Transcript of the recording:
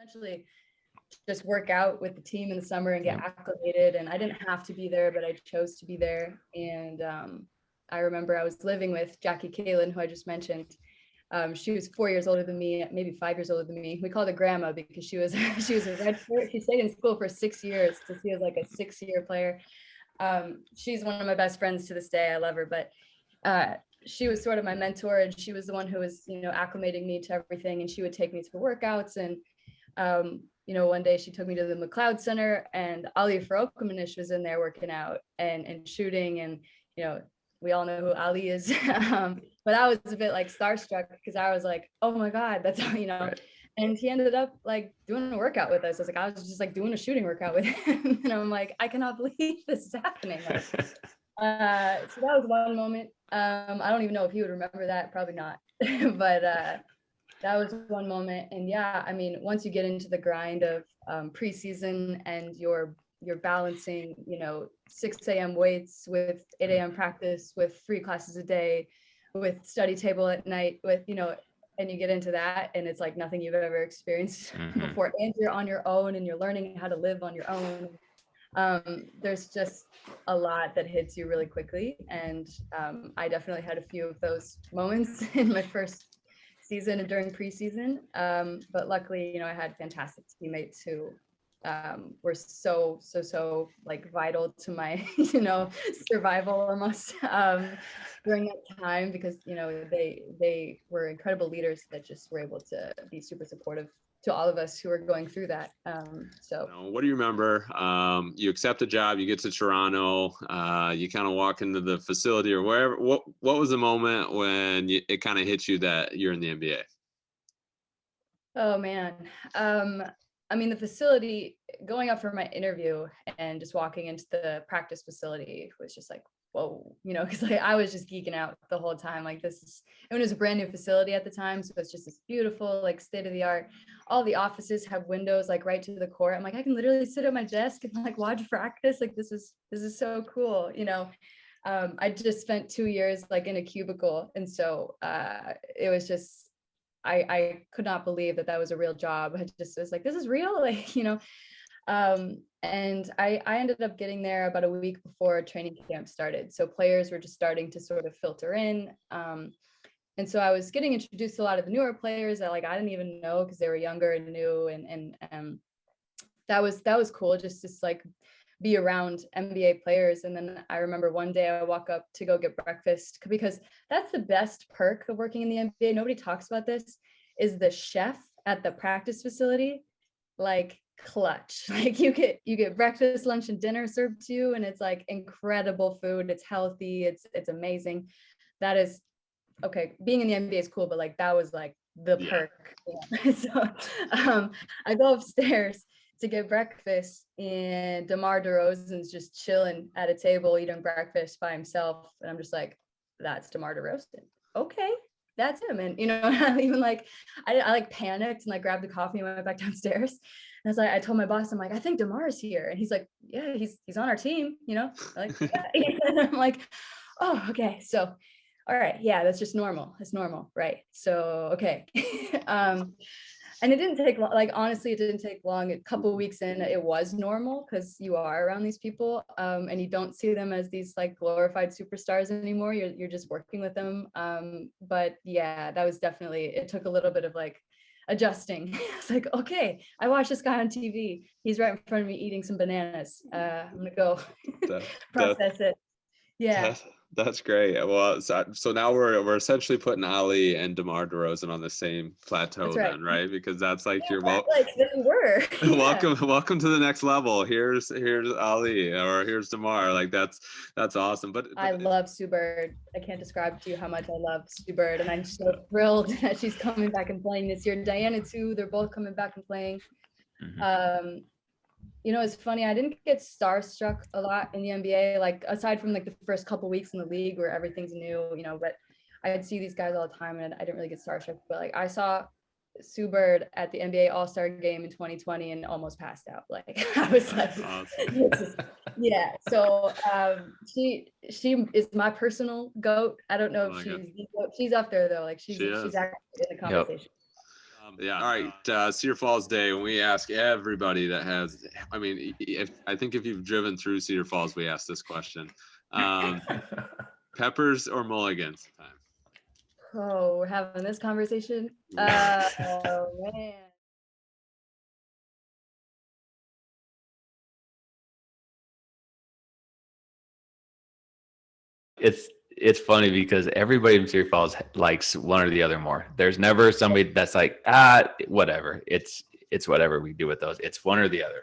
essentially just work out with the team in the summer and get acclimated. And I didn't have to be there, but I chose to be there. And I remember I was living with Jackie Kalin, who I just mentioned. She was 4 years older than me, maybe 5 years older than me. We called her grandma because she was a redshirt. She stayed in school for 6 years, so she was like a 6-year player. She's one of my best friends to this day. I love her, but she was sort of my mentor, and she was the one who was, acclimating me to everything. And she would take me to workouts. And one day she took me to the McLeod Center, and Ali Faroukhamanish was in there working out and shooting. And we all know who Ali is. But I was a bit like starstruck because I was like, oh my God, that's how, Right. And he ended up like doing a workout with us. I was just like doing a shooting workout with him. And I'm like, I cannot believe this is happening. So that was one moment. I don't even know if he would remember that, probably not. But that was one moment. And yeah, I mean, once you get into the grind of preseason and you're balancing, 6 a.m. weights with 8 a.m. practice, with 3 classes a day, with study table at night, with, and you get into that and it's like nothing you've ever experienced before, and you're on your own and you're learning how to live on your own. There's just a lot that hits you really quickly. And I definitely had a few of those moments in my first season and during preseason. But luckily, I had fantastic teammates who were so like vital to my, survival almost during that time, because, they were incredible leaders that just were able to be super supportive to all of us who are going through that. So what do you remember? You accept the job, you get to Toronto, you kind of walk into the facility or wherever. What was the moment when it kind of hit you that you're in the NBA? Oh man. I mean, the facility, going up for my interview and just walking into the practice facility was just like, whoa, because like I was just geeking out the whole time. Like it was a brand new facility at the time, so it's just this beautiful, like state of the art. All the offices have windows like right to the court. I'm like, I can literally sit at my desk and like watch practice. Like this is so cool, I just spent 2 years like in a cubicle, and so it was just, I could not believe that was a real job. I just was like, this is real, like, and I ended up getting there about a week before training camp started. So players were just starting to sort of filter in. And so I was getting introduced to a lot of the newer players that like I didn't even know because they were younger and new. And that was cool, just like be around NBA players. And then I remember one day I walk up to go get breakfast, because that's the best perk of working in the NBA. Nobody talks about this, is the chef at the practice facility, like clutch. Like you get breakfast, lunch, and dinner served to you, and it's like incredible food. It's healthy. It's amazing. That is okay. Being in the NBA is cool, but like that was like the perk. Yeah. So I go upstairs to get breakfast, and DeMar DeRozan's just chilling at a table eating breakfast by himself, and I'm just like, that's DeMar DeRozan. Okay, that's him. And I even like I like panicked and like grabbed the coffee and went back downstairs. And I was like, I told my boss, I'm like, I think DeMar is here, and he's like, yeah, he's on our team, like yeah. And I'm like, oh, okay, so all right, yeah, that's just normal. It's normal, right? So okay. And it didn't take long, like honestly, it didn't take long. A couple of weeks in, it was normal, because you are around these people, and you don't see them as these like glorified superstars anymore. You're just working with them. But yeah, that was definitely, it took a little bit of like adjusting. It's like, okay, I watched this guy on TV. He's right in front of me eating some bananas. I'm gonna go process it. Yeah. That's great. Well, so now we're essentially putting Ali and DeMar DeRozan on the same plateau, right. Then, right? Because that's like your like they were. welcome to the next level. Here's Ali, or here's DeMar. Like that's awesome. But I love Sue Bird. I can't describe to you how much I love Sue Bird, and I'm so thrilled that she's coming back and playing this year. Diana too. They're both coming back and playing. It's funny, I didn't get starstruck a lot in the NBA, like aside from like the first couple weeks in the league where everything's new, but I'd see these guys all the time and I didn't really get starstruck. But like I saw Sue Bird at the NBA All-Star game in 2020 and almost passed out. Like I was like, awesome. Yeah. So she is my personal GOAT. I don't know if she's up there though. Like she's actually in the conversation. Yeah. All right. Cedar Falls Day. When we ask everybody that has, I mean, I think if you've driven through Cedar Falls, we ask this question: peppers or mulligans? Oh, we're having this conversation. Oh man. It's funny because everybody in Cedar Falls likes one or the other more. There's never somebody that's like, whatever. It's whatever we do with those. It's one or the other.